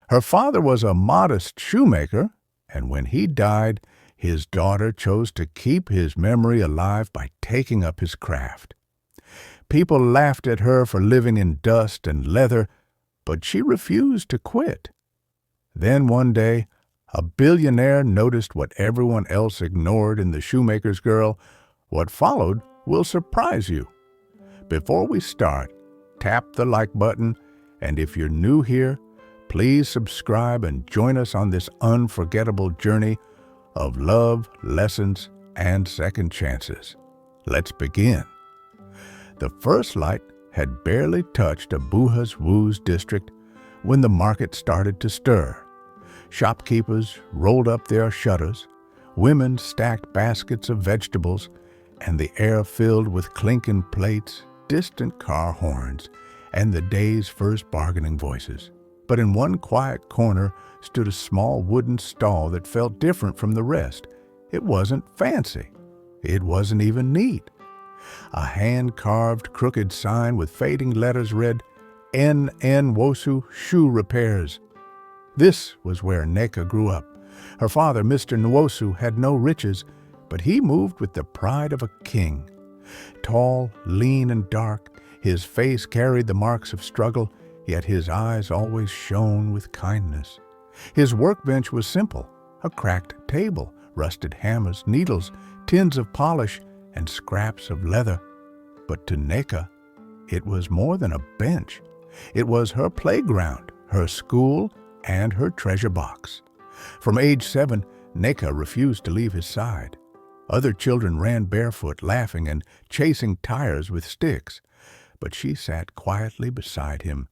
Her father was a modest shoemaker, and when he died, his daughter chose to keep his memory alive by taking up his craft. People laughed at her for living in dust and leather, but she refused to quit. Then one day, a billionaire noticed what everyone else ignored in the shoemaker's girl. What followed will surprise you. Before we start, tap the like button, and if you're new here, please subscribe and join us on this unforgettable journey of love, lessons, and second chances. Let's begin. The first light had barely touched Abuha's Woo's district when the market started to stir. Shopkeepers rolled up their shutters, women stacked baskets of vegetables, and the air filled with clinking plates, distant car horns, and the day's first bargaining voices. But in one quiet corner stood a small wooden stall that felt different from the rest. It wasn't fancy. It wasn't even neat. A hand-carved crooked sign with fading letters read, N. Nwosu Shoe Repairs. This was where Nneka grew up. Her father, Mr. Nwosu, had no riches, but he moved with the pride of a king. Tall, lean, and dark, his face carried the marks of struggle, yet his eyes always shone with kindness. His workbench was simple, a cracked table, rusted hammers, needles, tins of polish, and scraps of leather. But to Nneka, it was more than a bench. It was her playground, her school, and her treasure box. From age 7, Nneka refused to leave his side. Other children ran barefoot, laughing and chasing tires with sticks, but she sat quietly beside him,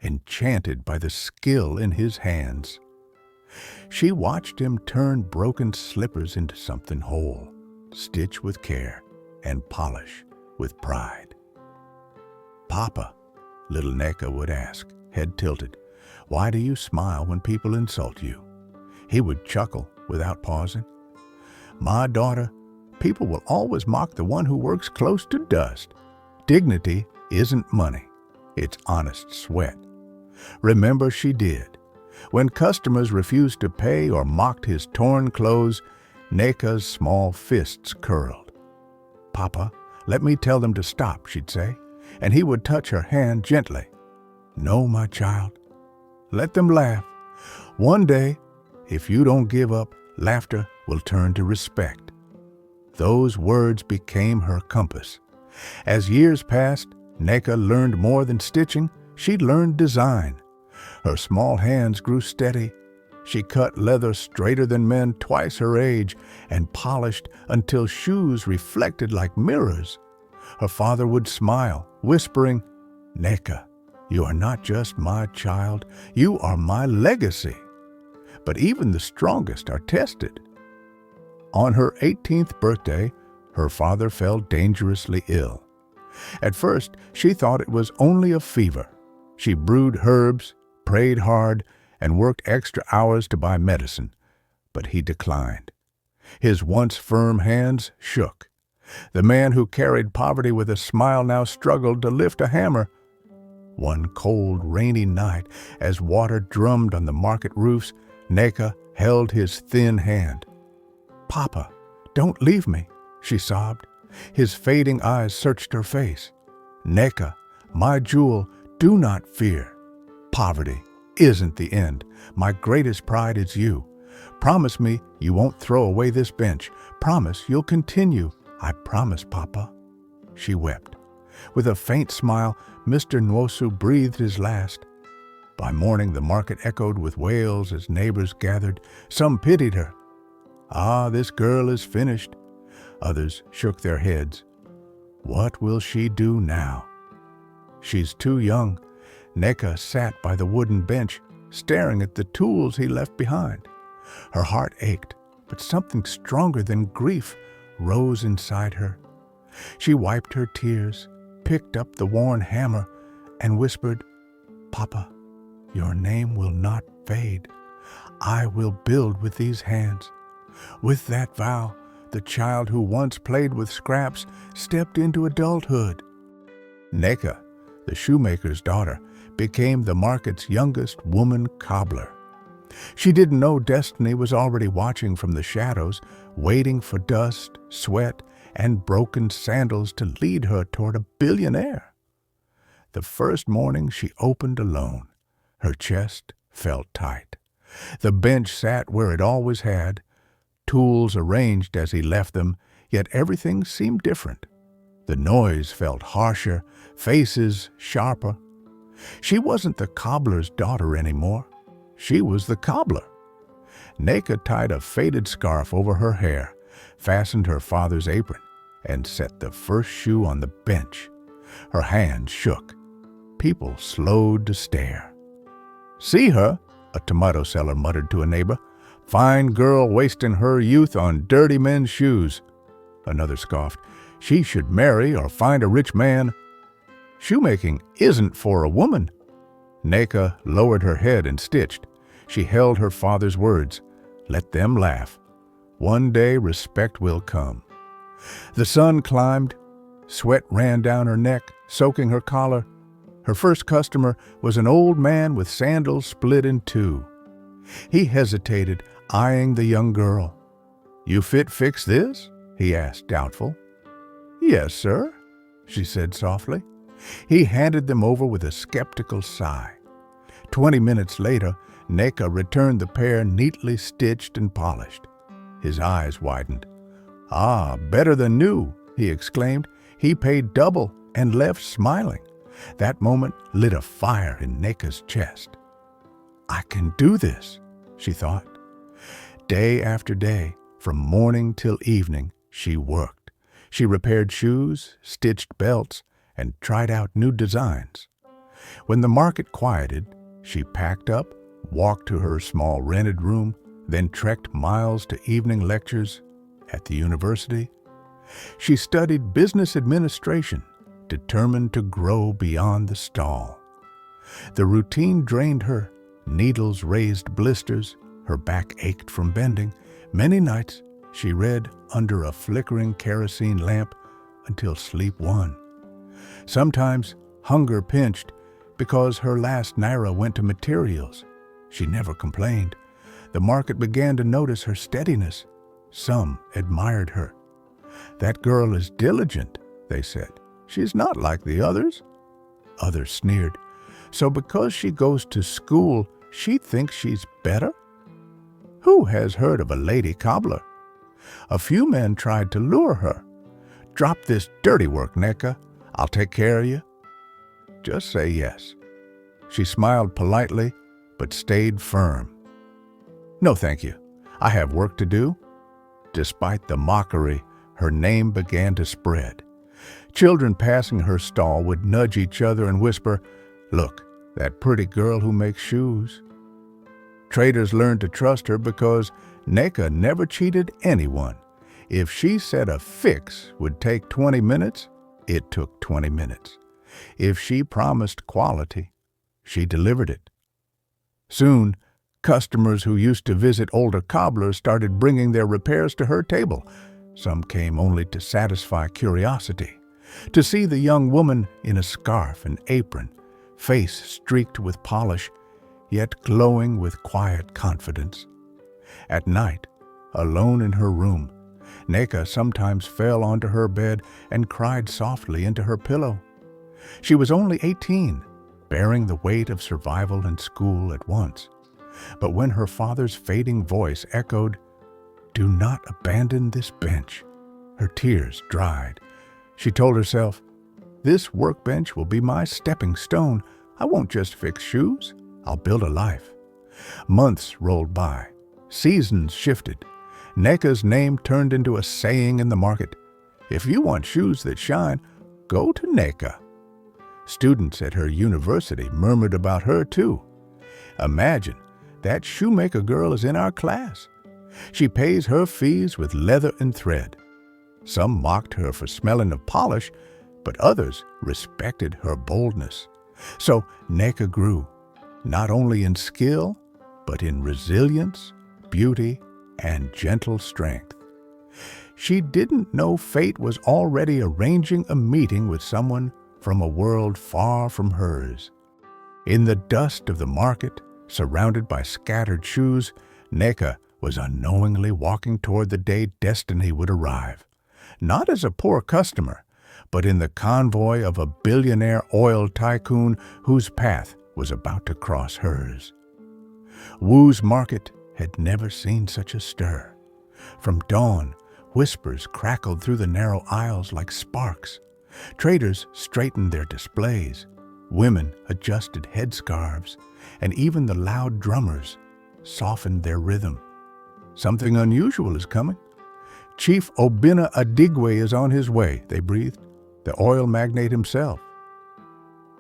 enchanted by the skill in his hands. She watched him turn broken slippers into something whole, stitch with care and polish with pride. "Papa," little Nneka would ask, head tilted, "why do you smile when people insult you?" He would chuckle without pausing. "My daughter, people will always mock the one who works close to dust. Dignity isn't money, it's honest sweat." Remember, she did. When customers refused to pay or mocked his torn clothes, Nneka's small fists curled. "Papa, let me tell them to stop," she'd say, and he would touch her hand gently. "No, my child. Let them laugh. One day, if you don't give up, laughter will turn to respect." Those words became her compass. As years passed, Nneka learned more than stitching. She learned design. Her small hands grew steady. She cut leather straighter than men twice her age and polished until shoes reflected like mirrors. Her father would smile, whispering, "Nneka, you are not just my child, you are my legacy." But even the strongest are tested. On her 18th birthday, her father fell dangerously ill. At first, she thought it was only a fever. She brewed herbs, prayed hard, and worked extra hours to buy medicine, but he declined. His once firm hands shook. The man who carried poverty with a smile now struggled to lift a hammer. One cold, rainy night, as water drummed on the market roofs, Nneka held his thin hand. "Papa, don't leave me," she sobbed. His fading eyes searched her face. "Nneka, my jewel, do not fear. Poverty isn't the end. My greatest pride is you. Promise me you won't throw away this bench. Promise you'll continue." "I promise, Papa." She wept. With a faint smile, Mr. Nwosu breathed his last. By morning, the market echoed with wails as neighbors gathered. Some pitied her. "Ah, this girl is finished." Others shook their heads. "What will she do now?" "She's too young." Nneka sat by the wooden bench, staring at the tools he left behind. Her heart ached, but something stronger than grief rose inside her. She wiped her tears, picked up the worn hammer, and whispered, "Papa, your name will not fade. I will build with these hands." With that vow, the child who once played with scraps stepped into adulthood. Nneka, the shoemaker's daughter, became the market's youngest woman cobbler. She didn't know destiny was already watching from the shadows, waiting for dust, sweat, and broken sandals to lead her toward a billionaire. The first morning she opened alone. Her chest felt tight. The bench sat where it always had, tools arranged as he left them, yet everything seemed different. The noise felt harsher, faces sharper. She wasn't the cobbler's daughter anymore. She was the cobbler. Neka tied a faded scarf over her hair, fastened her father's apron, and set the first shoe on the bench. Her hands shook. People slowed to stare. "See her," a tomato seller muttered to a neighbor. "Fine girl wasting her youth on dirty men's shoes." Another scoffed. "She should marry or find a rich man." "Shoemaking isn't for a woman." Neka lowered her head and stitched. She held her father's words. Let them laugh. One day respect will come. The sun climbed. Sweat ran down her neck, soaking her collar. Her first customer was an old man with sandals split in two. He hesitated, eyeing the young girl. "You fit fix this?" he asked, doubtful. "Yes, sir," she said softly. He handed them over with a skeptical sigh. 20 minutes later, Neka returned the pair neatly stitched and polished. His eyes widened. "Ah, better than new," he exclaimed. He paid double and left smiling. That moment lit a fire in Neka's chest. "I can do this," she thought. Day after day, from morning till evening, she worked. She repaired shoes, stitched belts, and tried out new designs. When the market quieted, she packed up, walked to her small rented room, then trekked miles to evening lectures at the university. She studied business administration, determined to grow beyond the stall. The routine drained her. Needles raised blisters. Her back ached from bending. Many nights she read under a flickering kerosene lamp until sleep won. Sometimes hunger pinched because her last naira went to materials. She never complained. The market began to notice her steadiness. Some admired her. "That girl is diligent," they said. "She's not like the others." Others sneered. "So because she goes to school, she thinks she's better?" Who has heard of a lady cobbler? A few men tried to lure her. "Drop this dirty work, Neka. I'll take care of you. Just say yes." She smiled politely, but stayed firm. "No, thank you. I have work to do." Despite the mockery, her name began to spread. Children passing her stall would nudge each other and whisper, "Look, that pretty girl who makes shoes." Traders learned to trust her because Neka never cheated anyone. If she said a fix would take 20 minutes, it took 20 minutes. If she promised quality, she delivered it. Soon, customers who used to visit older cobblers started bringing their repairs to her table. Some came only to satisfy curiosity, to see the young woman in a scarf and apron, face streaked with polish, yet glowing with quiet confidence. At night, alone in her room, Neka sometimes fell onto her bed and cried softly into her pillow. She was only 18, bearing the weight of survival and school at once. But when her father's fading voice echoed, "Do not abandon this bench," her tears dried. She told herself, "This workbench will be my stepping stone. I won't just fix shoes. I'll build a life." Months rolled by. Seasons shifted. Neka's name turned into a saying in the market. If you want shoes that shine, go to Neka. Students at her university murmured about her too. "Imagine, that shoemaker girl is in our class. She pays her fees with leather and thread." Some mocked her for smelling of polish, but others respected her boldness. So Neka grew, not only in skill, but in resilience, beauty, and gentle strength. She didn't know fate was already arranging a meeting with someone from a world far from hers. In the dust of the market, Surrounded by scattered shoes, Neka was unknowingly walking toward the day destiny would arrive. Not as a poor customer, but in the convoy of a billionaire oil tycoon whose path was about to cross hers. Wu's market had never seen such a stir. From dawn, whispers crackled through the narrow aisles like sparks. Traders straightened their displays. Women adjusted headscarves, and even the loud drummers softened their rhythm. Something unusual is coming. Chief Obinna Adigwe is on his way, they breathed, the oil magnate himself.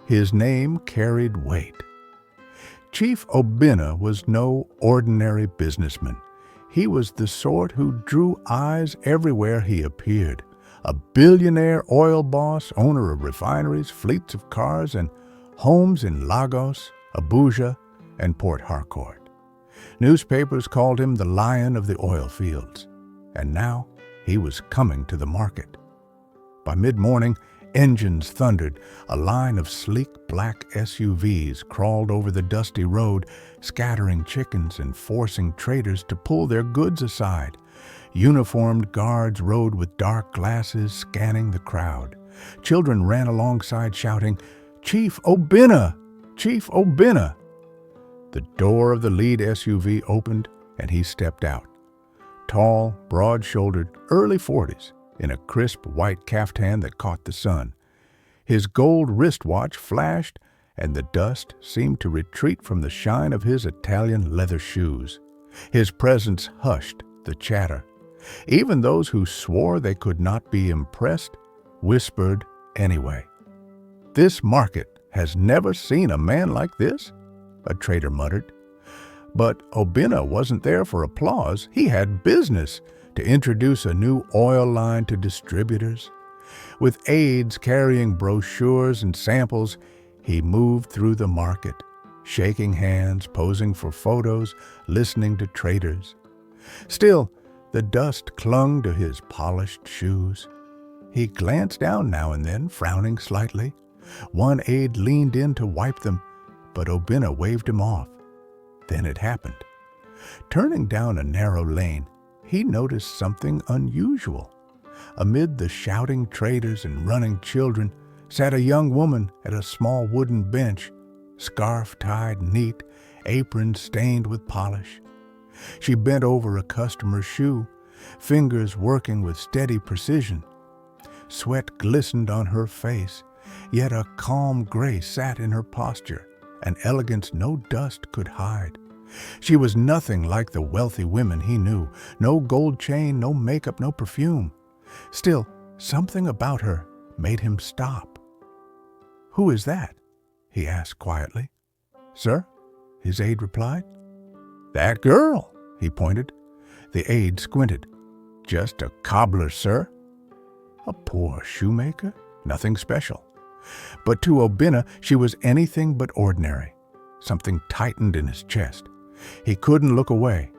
His name carried weight. Chief Obinna was no ordinary businessman. He was the sort who drew eyes everywhere he appeared. A billionaire oil boss, owner of refineries, fleets of cars, and homes in Lagos, Abuja, and Port Harcourt. Newspapers called him the Lion of the oil fields, and now he was coming to the market. By mid-morning, engines thundered. A line of sleek black SUVs crawled over the dusty road, scattering chickens and forcing traders to pull their goods aside. Uniformed guards rode with dark glasses, scanning the crowd. Children ran alongside shouting, "Chief Obinna! Chief Obinna!" The door of the lead SUV opened, and he stepped out. Tall, broad-shouldered, early 40s, in a crisp white caftan that caught the sun. His gold wristwatch flashed, and the dust seemed to retreat from the shine of his Italian leather shoes. His presence hushed the chatter. Even those who swore they could not be impressed whispered anyway. "This market has never seen a man like this," a trader muttered. But Obinna wasn't there for applause. He had business to introduce a new oil line to distributors. With aides carrying brochures and samples, he moved through the market, shaking hands, posing for photos, listening to traders. Still, the dust clung to his polished shoes. He glanced down now and then, frowning slightly. One aide leaned in to wipe them, but Obinna waved him off. Then it happened. Turning down a narrow lane, he noticed something unusual. Amid the shouting traders and running children sat a young woman at a small wooden bench, scarf tied neat, apron stained with polish. She bent over a customer's shoe, fingers working with steady precision. Sweat glistened on her face, yet a calm grace sat in her posture, an elegance no dust could hide. She was nothing like the wealthy women he knew. No gold chain, no makeup, no perfume. Still, something about her made him stop. "Who is that?" he asked quietly. "Sir?" his aide replied. "That girl," he pointed. The aide squinted. "Just a cobbler, sir." A poor shoemaker? Nothing special. But to Obinna, she was anything but ordinary. Something tightened in his chest. He couldn't look away.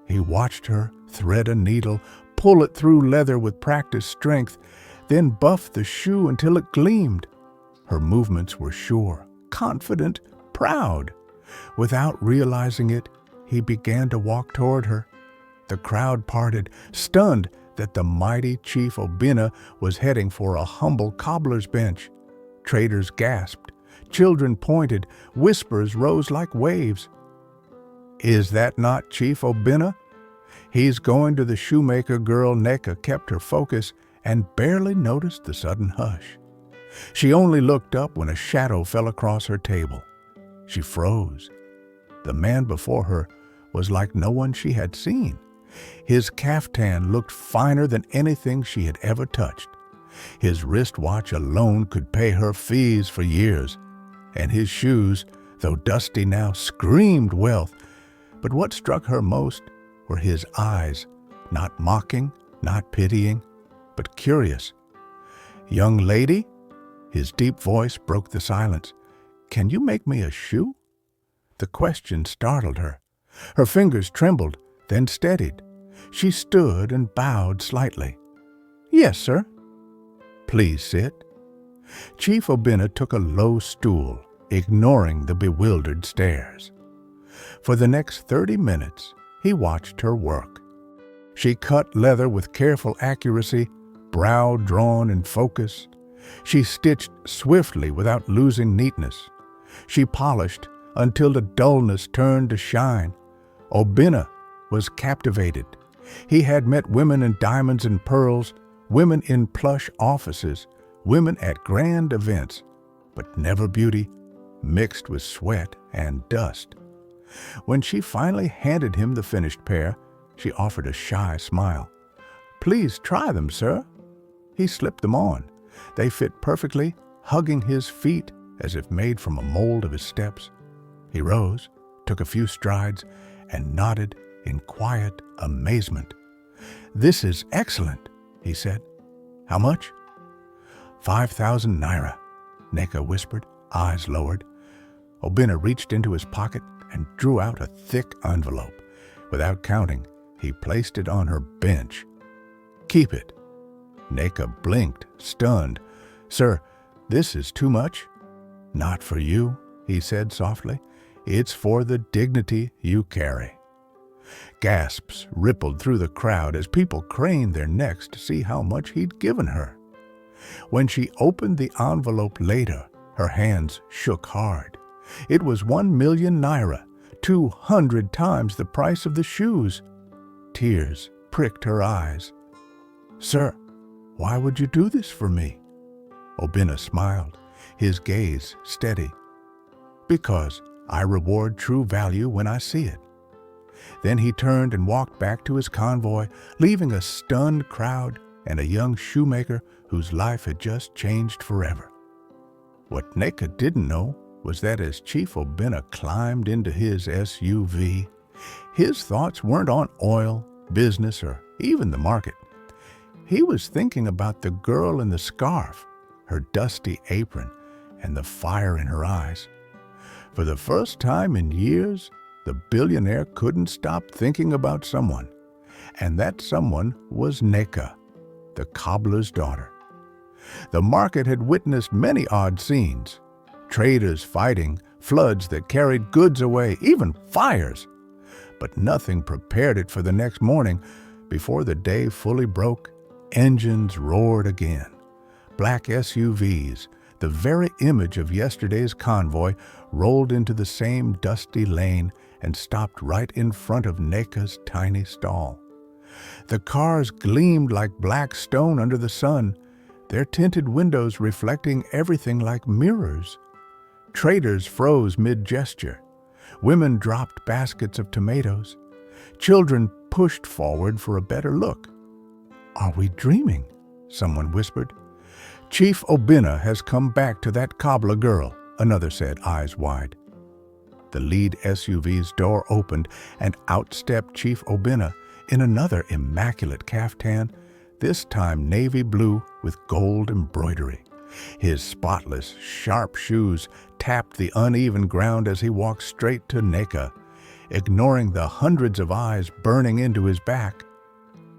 He watched her thread a needle, pull it through leather with practiced strength, then buff the shoe until it gleamed. Her movements were sure, confident, proud. Without realizing it, he began to walk toward her. The crowd parted, stunned that the mighty Chief Obinna was heading for a humble cobbler's bench. Traders gasped. Children pointed. Whispers rose like waves. "Is that not Chief Obinna?" "He's going to the shoemaker girl." Neka kept her focus and barely noticed the sudden hush. She only looked up when a shadow fell across her table. She froze. The man before her was like no one she had seen. His caftan looked finer than anything she had ever touched. His wristwatch alone could pay her fees for years, and his shoes, though dusty now, screamed wealth. But what struck her most were his eyes, not mocking, not pitying, but curious. "Young lady?" His deep voice broke the silence. "Can you make me a shoe?" The question startled her. Her fingers trembled, then steadied. She stood and bowed slightly. "Yes, sir." "Please sit." Chief Obinna took a low stool, ignoring the bewildered stares. For the next 30 minutes, he watched her work. She cut leather with careful accuracy, brow drawn and focused. She stitched swiftly without losing neatness. She polished until the dullness turned to shine. Obinna was captivated. He had met women in diamonds and pearls, women in plush offices, women at grand events, but never beauty mixed with sweat and dust. When she finally handed him the finished pair, she offered a shy smile. "Please try them, sir." He slipped them on. They fit perfectly, hugging his feet as if made from a mold of his steps. He rose, took a few strides, and nodded in quiet amazement. "This is excellent," he said. "How much?" 5,000 naira, Neka whispered, eyes lowered. Obinna reached into his pocket and drew out a thick envelope. Without counting, he placed it on her bench. "Keep it." Neka blinked, stunned. "Sir, this is too much." "Not for you," he said softly. "It's for the dignity you carry." Gasps rippled through the crowd as people craned their necks to see how much he'd given her. When she opened the envelope later, her hands shook hard. It was 1,000,000 naira, 200 times the price of the shoes. Tears pricked her eyes. "Sir, why would you do this for me?" Obinna smiled, his gaze steady. "Because I reward true value when I see it." Then he turned and walked back to his convoy, leaving a stunned crowd and a young shoemaker whose life had just changed forever. What Neka didn't know was that as Chief Obinna climbed into his SUV, his thoughts weren't on oil, business, or even the market. He was thinking about the girl in the scarf, her dusty apron, and the fire in her eyes. For the first time in years, the billionaire couldn't stop thinking about someone, and that someone was Neka, the cobbler's daughter. The market had witnessed many odd scenes: traders fighting, floods that carried goods away, even fires. But nothing prepared it for the next morning. Before the day fully broke, engines roared again. Black SUVs, the very image of yesterday's convoy, rolled into the same dusty lane and stopped right in front of Neka's tiny stall. The cars gleamed like black stone under the sun, their tinted windows reflecting everything like mirrors. Traders froze mid-gesture. Women dropped baskets of tomatoes. Children pushed forward for a better look. "Are we dreaming?" someone whispered. "Chief Obinna has come back to that cobbler girl," another said, eyes wide. The lead SUV's door opened, and out stepped Chief Obinna in another immaculate caftan, this time navy blue with gold embroidery. His spotless, sharp shoes tapped the uneven ground as he walked straight to Neka, ignoring the hundreds of eyes burning into his back.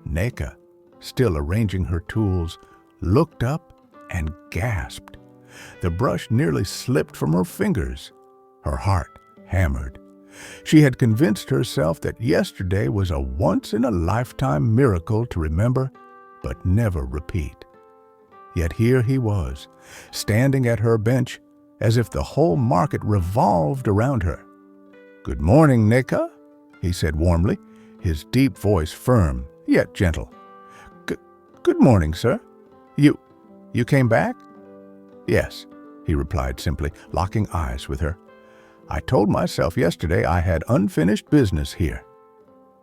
Neka, still arranging her tools, looked up and gasped. The brush nearly slipped from her fingers. Her heart hammered. She had convinced herself that yesterday was a once-in-a-lifetime miracle to remember, but never repeat. Yet here he was, standing at her bench, as if the whole market revolved around her. "Good morning, Neka," he said warmly, his deep voice firm, yet gentle. Good morning, sir. You came back?" "Yes," he replied simply, locking eyes with her. "I told myself yesterday I had unfinished business here."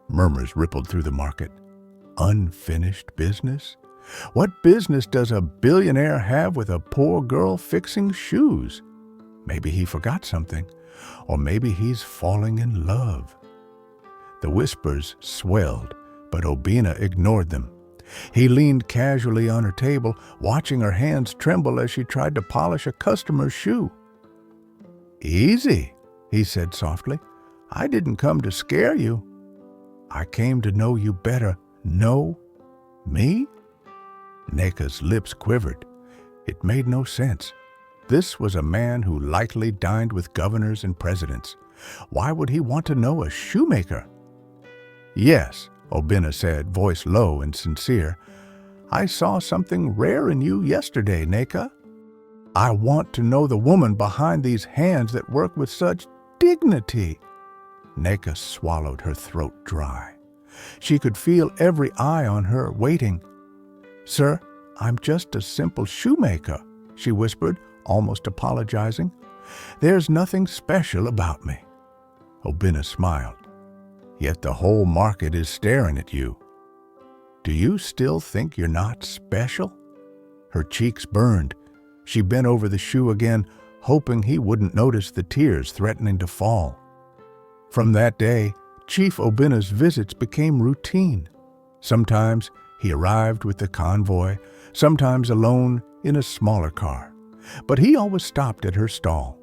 Murmurs rippled through the market. Unfinished business? What business does a billionaire have with a poor girl fixing shoes? Maybe he forgot something, or maybe he's falling in love. The whispers swelled, but Obinna ignored them. He leaned casually on her table, watching her hands tremble as she tried to polish a customer's shoe. "Easy," he said softly. "I didn't come to scare you. I came to know you better." "Know me?" Neka's lips quivered. It made no sense. This was a man who likely dined with governors and presidents, Why would he want to know a shoemaker? Yes, Obina said, voice low and sincere. I saw something rare in you yesterday, Neka. I want to know the woman behind these hands that work with such dignity. Neka swallowed, her throat dry. She could feel every eye on her, waiting. Sir, I'm just a simple shoemaker, she whispered, almost apologizing. There's nothing special about me. Obina smiled. Yet the whole market is staring at you. Do you still think you're not special? Her cheeks burned. She bent over the shoe again, hoping he wouldn't notice the tears threatening to fall. From that day, Chief Obina's visits became routine. Sometimes he arrived with the convoy, sometimes alone in a smaller car. But he always stopped at her stall.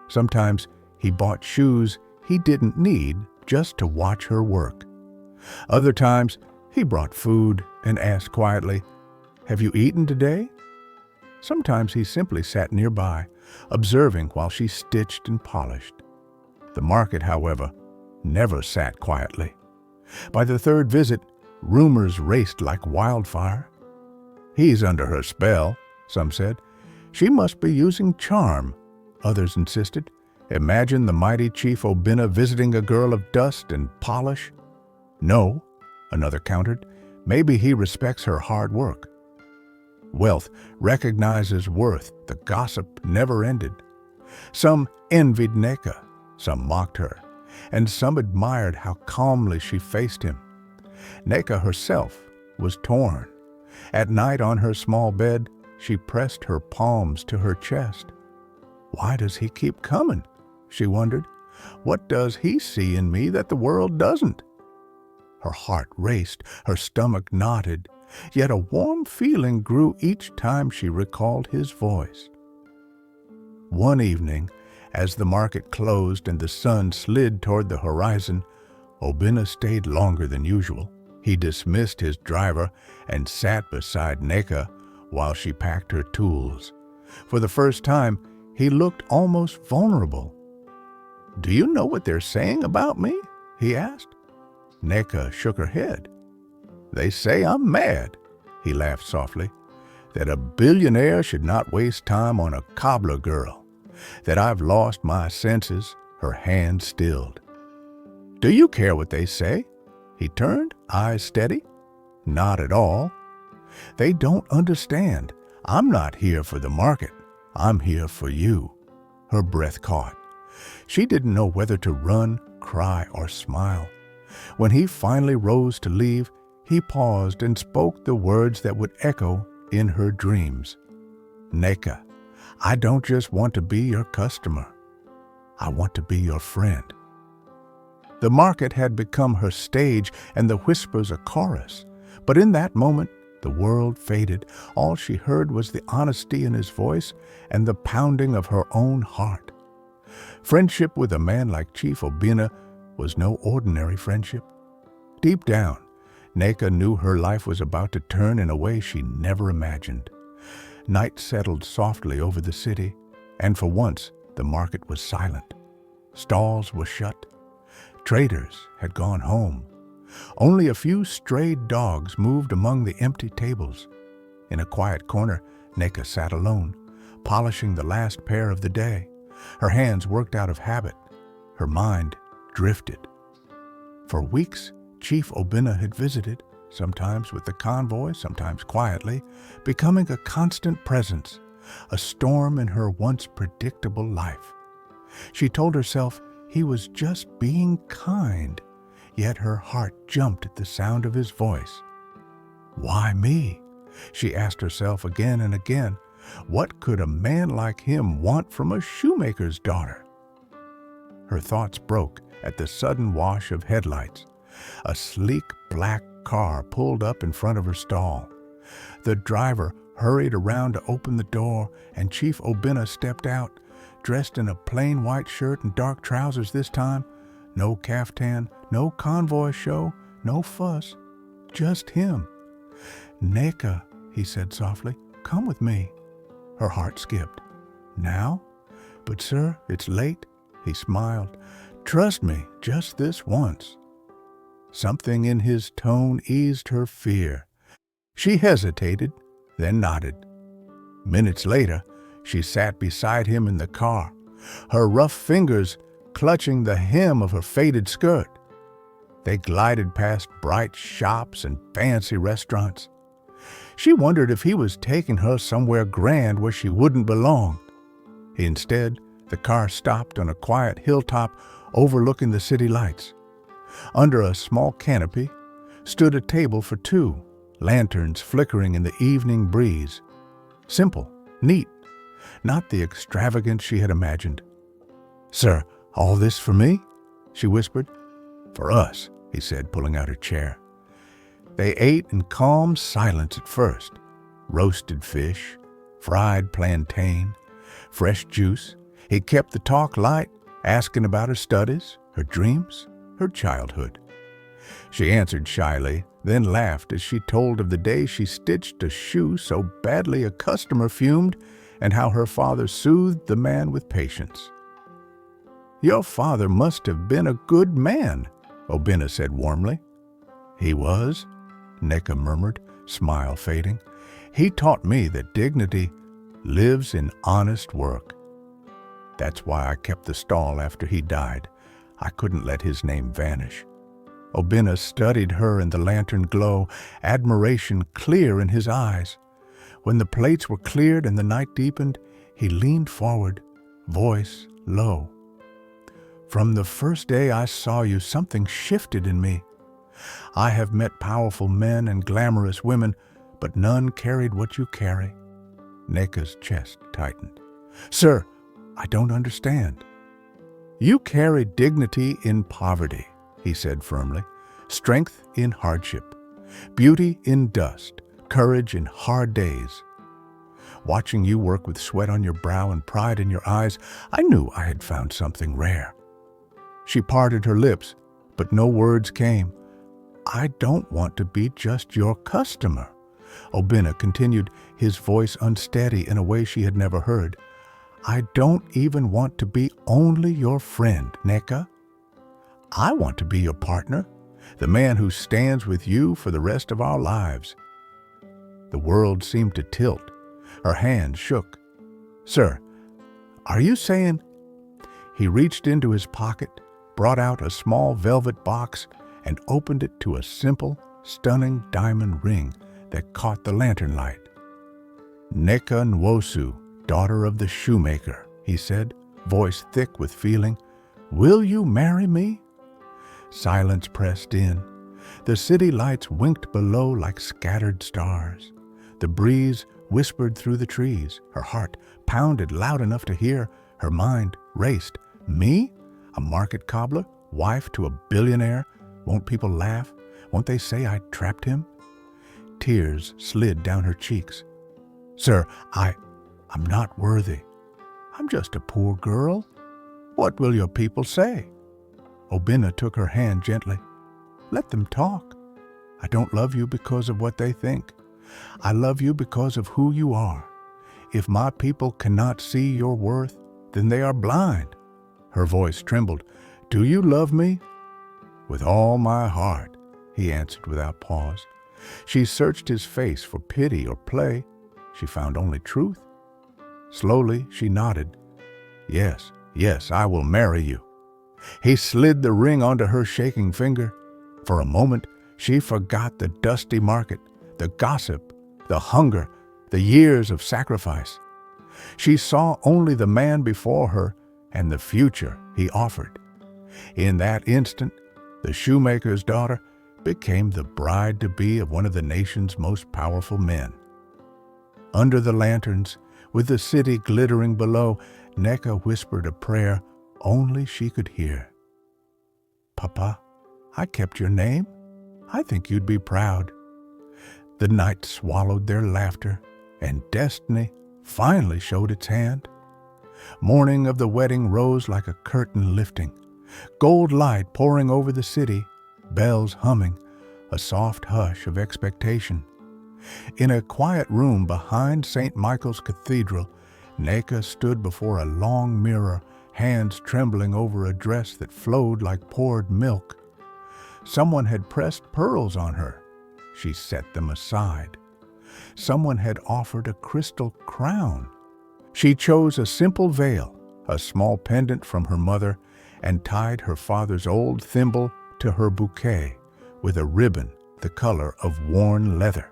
Sometimes he bought shoes he didn't need just to watch her work. Other times, he brought food and asked quietly, Have you eaten today? Sometimes he simply sat nearby, observing while she stitched and polished. The market, however, never sat quietly. By the third visit, rumors raced like wildfire. He's under her spell, some said. She must be using charm, others insisted. Imagine the mighty Chief Obina visiting a girl of dust and polish. No, another countered. Maybe he respects her hard work. Wealth recognizes worth. The gossip never ended. Some envied Neka, some mocked her, and some admired how calmly she faced him. Neka herself was torn. At night on her small bed, she pressed her palms to her chest. Why does he keep coming? She wondered. What does he see in me that the world doesn't? Her heart raced, her stomach knotted, yet a warm feeling grew each time she recalled his voice. One evening, as the market closed and the sun slid toward the horizon, Obina stayed longer than usual. He dismissed his driver and sat beside Neka while she packed her tools. For the first time, he looked almost vulnerable. Do you know what they're saying about me? He asked. Neka shook her head. They say I'm mad, he laughed softly, that a billionaire should not waste time on a cobbler girl, that I've lost my senses. Her hand stilled. Do you care what they say? He turned, eyes steady. Not at all. They don't understand. I'm not here for the market. I'm here for you. Her breath caught. She didn't know whether to run, cry, or smile. When he finally rose to leave, he paused and spoke the words that would echo in her dreams. Neka, I don't just want to be your customer. I want to be your friend. The market had become her stage and the whispers a chorus. But in that moment, the world faded. All she heard was the honesty in his voice and the pounding of her own heart. Friendship with a man like Chief Obina was no ordinary friendship. Deep down, Neka knew her life was about to turn in a way she never imagined. Night settled softly over the city, and for once the market was silent. Stalls were shut. Traders had gone home. Only a few strayed dogs moved among the empty tables. In a quiet corner, Neka sat alone, polishing the last pair of the day. Her hands worked out of habit. Her mind drifted. For weeks, Chief Obina had visited, sometimes with the convoy, sometimes quietly, becoming a constant presence, a storm in her once predictable life. She told herself he was just being kind, yet her heart jumped at the sound of his voice. Why me? She asked herself again and again. What could a man like him want from a shoemaker's daughter? Her thoughts broke at the sudden wash of headlights. A sleek black car pulled up in front of her stall. The driver hurried around to open the door, and Chief Obina stepped out, dressed in a plain white shirt and dark trousers this time. No caftan, no convoy show, no fuss, just him. Neka, he said softly, come with me. Her heart skipped. Now? But sir, it's late. He smiled. Trust me, just this once." Something in his tone eased her fear. She hesitated, then nodded. Minutes later, she sat beside him in the car, her rough fingers clutching the hem of her faded skirt. They glided past bright shops and fancy restaurants. She wondered if he was taking her somewhere grand where she wouldn't belong. Instead, the car stopped on a quiet hilltop overlooking the city lights. Under a small canopy stood a table for two, lanterns flickering in the evening breeze. Simple, neat, not the extravagance she had imagined. "Sir, all this for me?" she whispered. "For us," he said, pulling out her chair. They ate in calm silence at first. Roasted fish, fried plantain, fresh juice. He kept the talk light, asking about her studies, her dreams, her childhood. She answered shyly, then laughed as she told of the day she stitched a shoe so badly a customer fumed, and how her father soothed the man with patience. "Your father must have been a good man," Obinna said warmly. "He was," Neka murmured, smile fading. "He taught me that dignity lives in honest work. That's why I kept the stall after he died. I couldn't let his name vanish." Obinna studied her in the lantern glow, admiration clear in his eyes. When the plates were cleared and the night deepened, he leaned forward, voice low. "From the first day I saw you, something shifted in me. I have met powerful men and glamorous women, but none carried what you carry." Neka's chest tightened. "Sir, I don't understand." "You carry dignity in poverty," he said firmly, "strength in hardship, beauty in dust, courage in hard days. Watching you work with sweat on your brow and pride in your eyes, I knew I had found something rare." She parted her lips, but no words came. "I don't want to be just your customer," Obinna continued, his voice unsteady in a way she had never heard. "I don't even want to be only your friend, Neka. I want to be your partner, the man who stands with you for the rest of our lives." The world seemed to tilt. Her hand shook. "Sir, are you saying—" He reached into his pocket, brought out a small velvet box, and opened it to a simple, stunning diamond ring that caught the lantern light. "Neka Nwosu, daughter of the Shoemaker," he said, voice thick with feeling. "Will you marry me?" Silence pressed in. The city lights winked below like scattered stars. The breeze whispered through the trees. Her heart pounded loud enough to hear. Her mind raced. "Me? A market cobbler? Wife to a billionaire? Won't people laugh? Won't they say I trapped him?" Tears slid down her cheeks. "Sir, I'm not worthy. I'm just a poor girl. What will your people say?" Obinna took her hand gently. "Let them talk. I don't love you because of what they think. I love you because of who you are. If my people cannot see your worth, then they are blind." Her voice trembled. "Do you love me?" "With all my heart," he answered without pause. She searched his face for pity or play. She found only truth. Slowly, she nodded. Yes, I will marry you." He slid the ring onto her shaking finger. For a moment, she forgot the dusty market, the gossip, the hunger, the years of sacrifice. She saw only the man before her and the future he offered. In that instant, the shoemaker's daughter became the bride-to-be of one of the nation's most powerful men. Under the lanterns, with the city glittering below, Neka whispered a prayer only she could hear. "Papa, I kept your name. I think you'd be proud." The night swallowed their laughter, and destiny finally showed its hand. Morning of the wedding rose like a curtain lifting, gold light pouring over the city, bells humming, a soft hush of expectation. In a quiet room behind St. Michael's Cathedral, Neka stood before a long mirror hands trembling over a dress that flowed like poured milk. Someone had pressed pearls on her. She set them aside. Someone had offered a crystal crown. She chose a simple veil, a small pendant from her mother, and tied her father's old thimble to her bouquet with a ribbon the color of worn leather.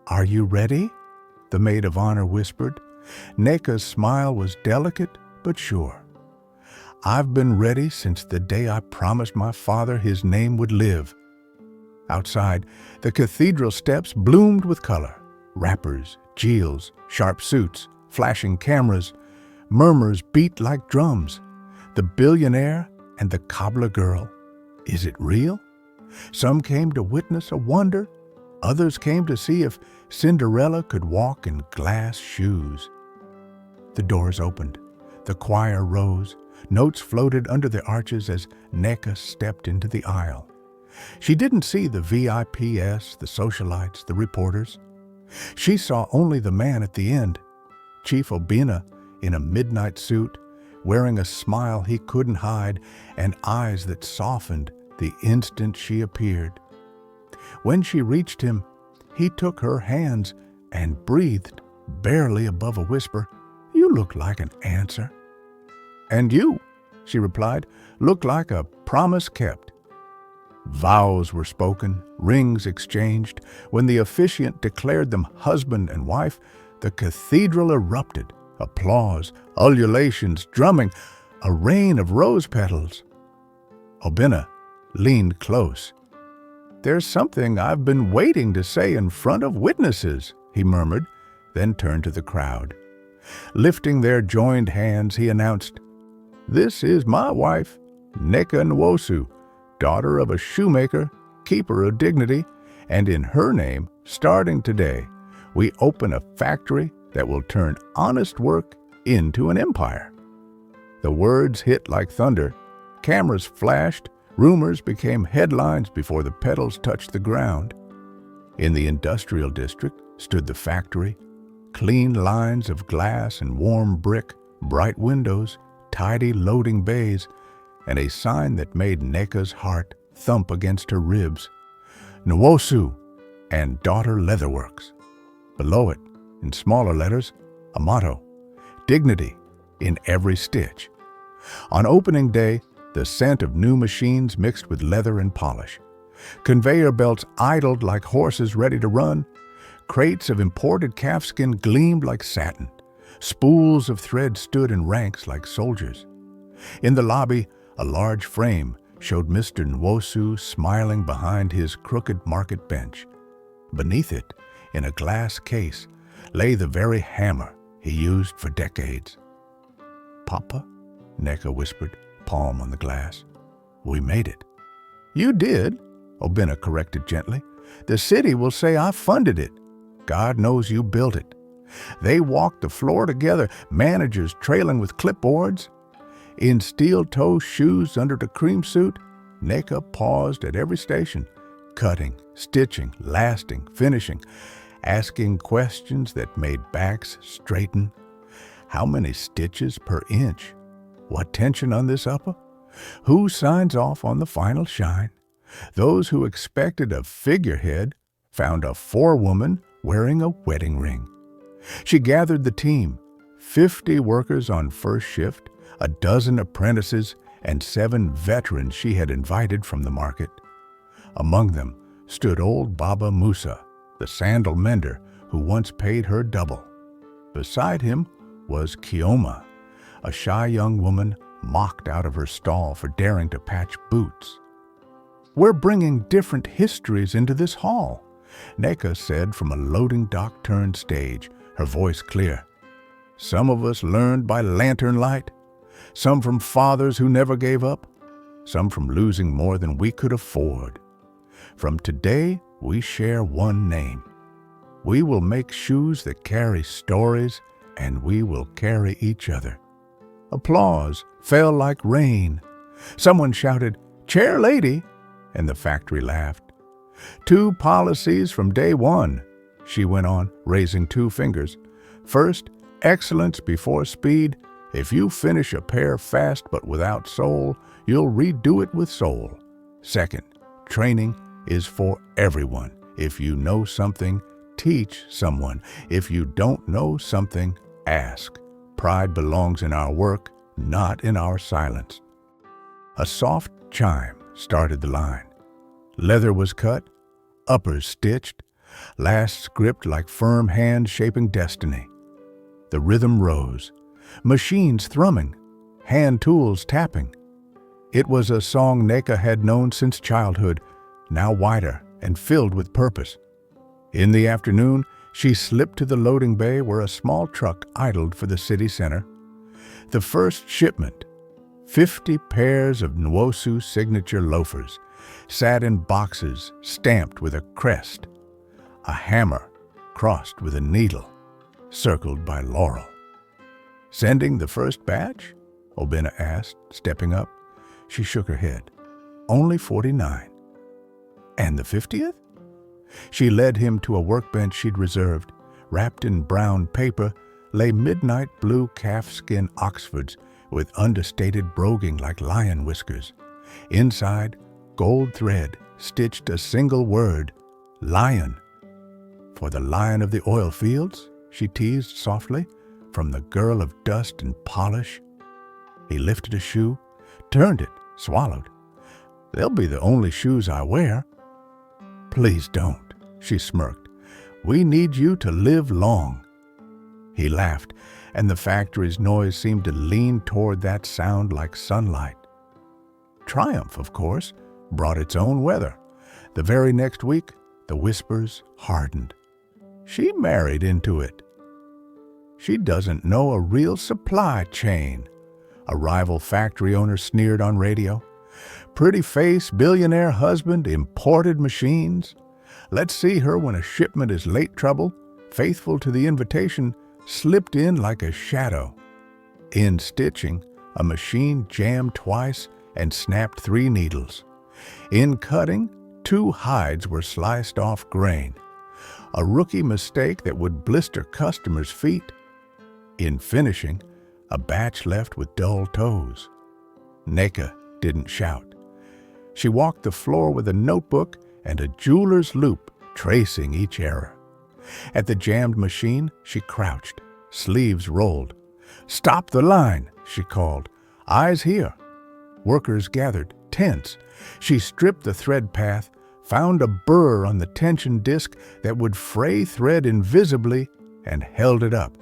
"Are you ready?" the maid of honor whispered. Neka's smile was delicate but sure. "I've been ready since the day I promised my father his name would live." Outside, the cathedral steps bloomed with color. Rappers, jeels, sharp suits, flashing cameras. Murmurs beat like drums. The billionaire and the cobbler girl. Is it real? Some came to witness a wonder. Others came to see if Cinderella could walk in glass shoes. The doors opened. The choir rose. Notes floated under the arches as Neka stepped into the aisle. She didn't see the VIPs, the socialites, the reporters. She saw only the man at the end, Chief Obina, in a midnight suit, wearing a smile he couldn't hide and eyes that softened the instant she appeared. When she reached him, he took her hands and breathed, barely above a whisper, "You look like an answer." "And you," she replied, "look like a promise kept." Vows were spoken, rings exchanged. When the officiant declared them husband and wife, the cathedral erupted. Applause, ululations, drumming, a rain of rose petals. Obina leaned close. "There's something I've been waiting to say in front of witnesses," he murmured, then turned to the crowd. Lifting their joined hands, he announced, "This is my wife, Neka Nwosu, daughter of a shoemaker, keeper of dignity, and in her name, starting today, we open a factory that will turn honest work into an empire." The words hit like thunder. Cameras flashed. Rumors became headlines before the petals touched the ground. In the industrial district stood the factory, clean lines of glass and warm brick, bright windows, tidy loading bays, and a sign that made Neka's heart thump against her ribs. Nwosu and Daughter Leatherworks. Below it, in smaller letters, a motto, dignity in every stitch. On opening day, the scent of new machines mixed with leather and polish. Conveyor belts idled like horses ready to run. Crates of imported calfskin gleamed like satin. Spools of thread stood in ranks like soldiers. In the lobby, a large frame showed Mr. Nwosu smiling behind his crooked market bench. Beneath it, in a glass case, lay the very hammer he used for decades. "Papa?" Neka whispered, palm on the glass. "We made it." "You did," Obina corrected gently. "The city will say I funded it. God knows you built it." They walked the floor together, managers trailing with clipboards. In steel-toe shoes under the cream suit, Neka paused at every station, cutting, stitching, lasting, finishing, asking questions that made backs straighten. How many stitches per inch? What tension on this upper? Who signs off on the final shine? Those who expected a figurehead found a forewoman wearing a wedding ring. She gathered the team, 50 workers on first shift, a dozen apprentices, and 7 veterans she had invited from the market. Among them stood old Baba Musa, the sandal mender who once paid her double. Beside him was Kioma, a shy young woman mocked out of her stall for daring to patch boots. "We're bringing different histories into this hall," Neka said from a loading dock-turned stage, her voice clear. "Some of us learned by lantern light, some from fathers who never gave up, some from losing more than we could afford. From today, we share one name. We will make shoes that carry stories, and we will carry each other." Applause fell like rain. Someone shouted, "Chair lady," and the factory laughed. "2 policies from day one," she went on, raising 2 fingers. "First, excellence before speed. If you finish a pear fast but without soul, you'll redo it with soul. Second, training is for everyone. If you know something, teach someone. If you don't know something, ask. Pride belongs in our work, not in our silence. A soft chime started the line. Leather was cut, uppers stitched, last script like firm hands shaping destiny. The rhythm rose, machines thrumming, hand tools tapping. It was a song Neka had known since childhood, now wider and filled with purpose. In the afternoon, she slipped to the loading bay where a small truck idled for the city center. The first shipment, 50 pairs of Nwosu signature loafers, sat in boxes stamped with a crest, a hammer crossed with a needle, circled by laurel. Sending the first batch? Obina asked, stepping up. She shook her head. Only 49. And the 50th? She led him to a workbench she'd reserved. Wrapped in brown paper lay midnight blue calfskin Oxfords with understated broguing like lion whiskers. Inside, gold thread stitched a single word, lion. For the lion of the oil fields, she teased softly, from the girl of dust and polish. He lifted a shoe, turned it, swallowed. They'll be the only shoes I wear. Please don't, she smirked. We need you to live long. He laughed, and the factory's noise seemed to lean toward that sound like sunlight. Triumph, of course, brought its own weather. The very next week, the whispers hardened. She married into it. She doesn't know a real supply chain, a rival factory owner sneered on radio. Pretty face, billionaire husband, imported machines. Let's see her when a shipment is late trouble, faithful to the invitation, slipped in like a shadow. In stitching, a machine jammed twice and snapped 3 needles. In cutting, 2 hides were sliced off grain. A rookie mistake that would blister customers' feet. In finishing, a batch left with dull toes. Neka didn't shout. She walked the floor with a notebook and a jeweler's loop tracing each error. At the jammed machine, she crouched, sleeves rolled. Stop the line, she called. Eyes here. Workers gathered, tense. She stripped the thread path, found a burr on the tension disc that would fray thread invisibly, and held it up.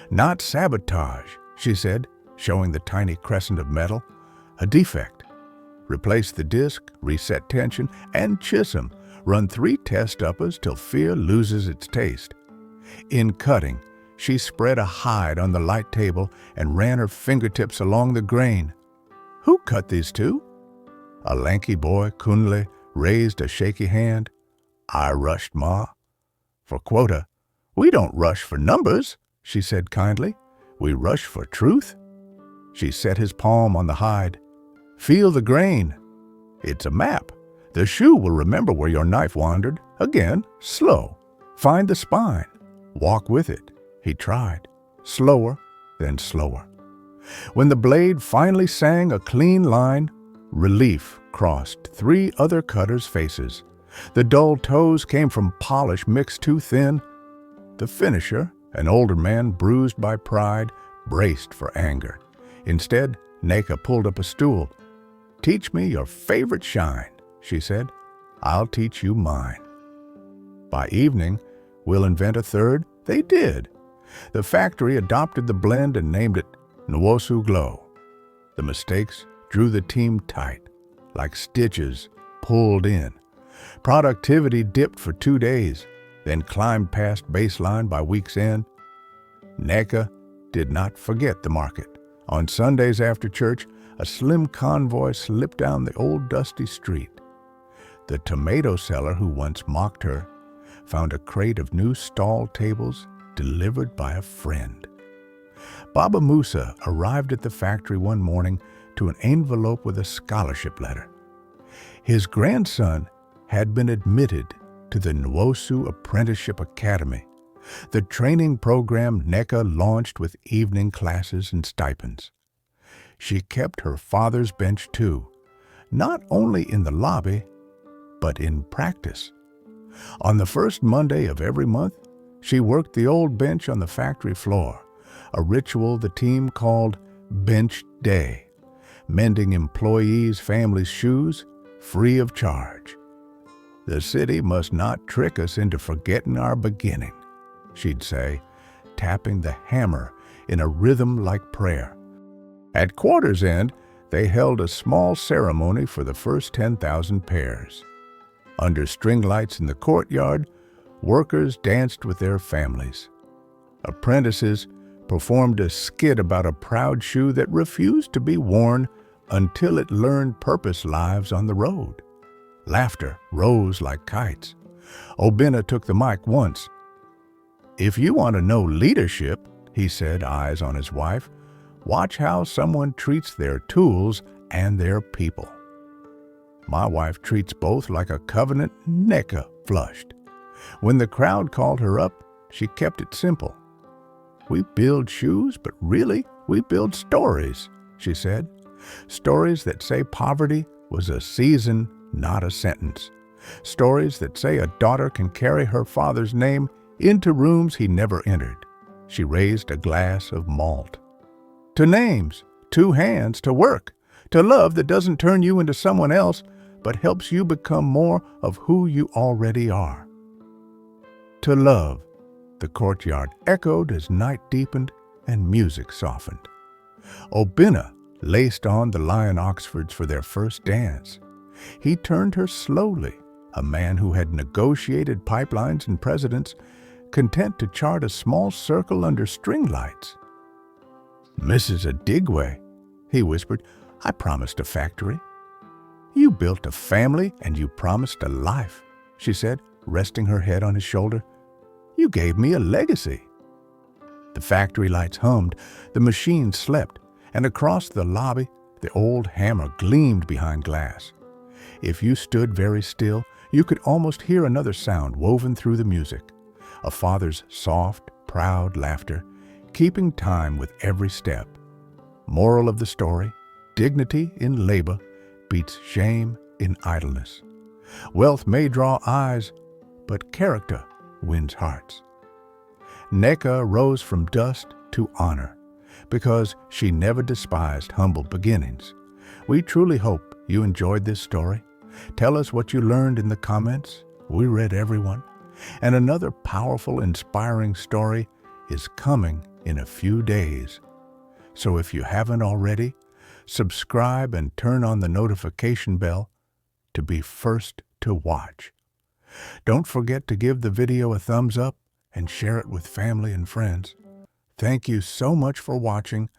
Not sabotage, she said, showing the tiny crescent of metal. A defect. Replace the disc, reset tension, and chisholm. Run 3 test uppers till fear loses its taste. In cutting, she spread a hide on the light table and ran her fingertips along the grain. Who cut these 2? A lanky boy, Kunle, raised a shaky hand. I rushed, Ma. For quota, we don't rush for numbers, she said kindly. We rush for truth. She set his palm on the hide. Feel the grain. It's a map. The shoe will remember where your knife wandered. Again, slow. Find the spine. Walk with it. He tried. Slower, then slower. When the blade finally sang a clean line, relief crossed 3 other cutters' faces. The dull toes came from polish mixed too thin. The finisher, an older man bruised by pride, braced for anger. Instead, Neka pulled up a stool. Teach me your favorite shine, she said. I'll teach you mine. By evening, we'll invent a third. They did. The factory adopted the blend and named it Nwosu Glow. The mistakes drew the team tight, like stitches pulled in. Productivity dipped for 2 days, then climbed past baseline by week's end. Neka did not forget the market. On Sundays after church, a slim convoy slipped down the old dusty street. The tomato seller who once mocked her found a crate of new stall tables delivered by a friend. Baba Musa arrived at the factory one morning to an envelope with a scholarship letter. His grandson had been admitted to the Nwosu Apprenticeship Academy, The training program NECA launched with evening classes and stipends. She kept her father's bench too, not only in the lobby, but in practice. On the first Monday of every month, she worked the old bench on the factory floor, a ritual the team called Bench Day, mending employees' families' shoes free of charge. "The city must not trick us into forgetting our beginning," she'd say, tapping the hammer in a rhythm like prayer. At quarter's end, they held a small ceremony for the first 10,000 pairs. Under string lights in the courtyard, workers danced with their families. Apprentices performed a skit about a proud shoe that refused to be worn until it learned purpose lives on the road. Laughter rose like kites. Obina took the mic once. "If you want to know leadership," he said, eyes on his wife, "watch how someone treats their tools and their people." "My wife treats both like a covenant," NECA flushed. When the crowd called her up, she kept it simple. "We build shoes, but really, we build stories," she said. "Stories that say poverty was a season, not a sentence. Stories that say a daughter can carry her father's name into rooms he never entered." She raised a glass of malt. "To names, to hands, to work, to love that doesn't turn you into someone else, but helps you become more of who you already are." "To love," the courtyard echoed as night deepened and music softened. Obina laced on the Lion Oxfords for their first dance. He turned her slowly, a man who had negotiated pipelines and presidents, content to chart a small circle under string lights. "Mrs. Adigwe," he whispered, "I promised a factory." "You built a family and you promised a life," she said, resting her head on his shoulder. "You gave me a legacy." The factory lights hummed, the machines slept, and across the lobby, the old hammer gleamed behind glass. If you stood very still, you could almost hear another sound woven through the music, a father's soft, proud laughter, keeping time with every step. Moral of the story: dignity in labor beats shame in idleness. Wealth may draw eyes, but character wins hearts. NECA rose from dust to honor, because she never despised humble beginnings. We truly hope you enjoyed this story. Tell us what you learned in the comments. We read every one. And another powerful, inspiring story is coming in a few days. So if you haven't already, subscribe and turn on the notification bell to be first to watch. Don't forget to give the video a thumbs up and share it with family and friends. Thank you so much for watching.